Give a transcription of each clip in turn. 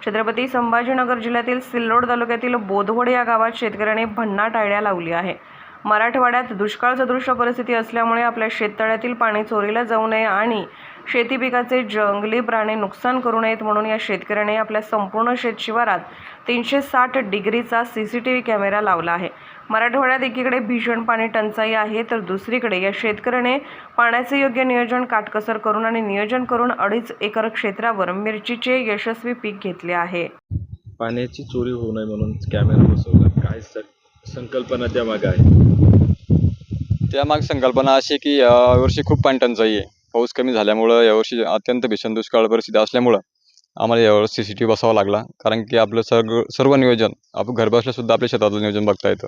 छत्रपती संभाजीनगर जिल्ह्यातील सिल्लोड तालुक्यातील बोदवड या गावात शेतकऱ्याने भन्नाट आयडिया लावली आहे। मराठवाड्यात दुष्काळ सदृश परिस्थिती असल्यामुळे आपल्या शेततळ्यातील पाणी चोरीला जाऊ नये आणि शेती पिकाचे जंगली प्राणी नुकसान करू नयेत म्हणून या शेतकऱ्याने आपल्या संपूर्ण शेतशिवारात 360 डिग्रीचा CCTV कॅमेरा लावला आहे। मराठवाड्यात एकीकडे भीषण पाणी टंचाई आहे तर दुसरीकडे या शेतकऱ्याने पाण्याचे योग्य नियोजन काटकसर करून आणि नियोजन करून 2.5 एकर क्षेत्रावर मिरचीचे यशस्वी पीक घेतले आहे। पाण्याची चोरी होऊ नये म्हणून कॅमेरा बसवला, काय संकल्पना त्यामागे आहे? त्यामागे संकल्पना अशी की यावर्षी खूप पाणी टंचाई आहे। पाऊस कमी झाल्यामुळं यावर्षी अत्यंत भीषण दुष्काळ परिस्थिती असल्यामुळं आम्हाला यावर्षी CCTV बसवावं लागला, कारण की आपलं सर्व नियोजन आपण घर बसल्या सुद्धा आपल्या शेतातलं नियोजन बघता येतं।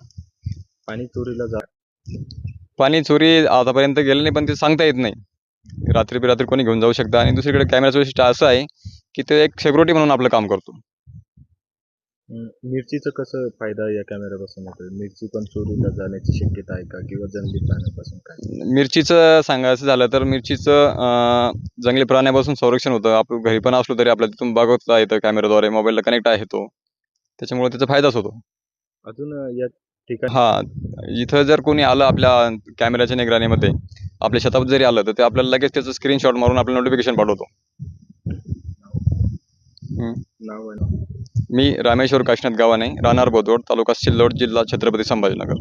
पाणी चोरीला पाणी चोरी आतापर्यंत गेलं नाही, पण ते सांगता येत नाही। रात्री बेरात्री कोणी घेऊन जाऊ शकतं। आणि दुसरीकडे कॅमेराचं वैशिष्ट्य असं आहे की ते एक सिक्युरिटी म्हणून आपलं काम करतो। मिरचीचं कसं फायदा या कॅमेरा बसवण्याचा? मिरची पण चोरीला जाण्याची शक्यता आहे का, किंवा जंगली प्राण्यापासून काय? मिरचीचं सांगायचं झालं तर मिरचीचं जंगली प्राण्यापासून संरक्षण होतं। आपण घरी पण असलो तरी आपल्याला तिथून बघता येतं कॅमेराद्वारे, मोबाईलला कनेक्ट आहे तो, त्याच्यामुळे त्याचा फायदाच होतो। अजून या ठिकाणी हां, इथं जर कोणी आलं आपल्या कॅमेऱ्याच्या निगराणीमध्ये आपल्या शेतात जरी आलं तर ते आपल्याला लगेच त्याचं स्क्रीनशॉट मारून आपल्याला नोटिफिकेशन पाठवतो। नाव आहे? मी रामेश्वर काशीनाथ गावाने, राहणार बोदवड, तालुका सिल्लोड, जिल्हा छत्रपती संभाजीनगर।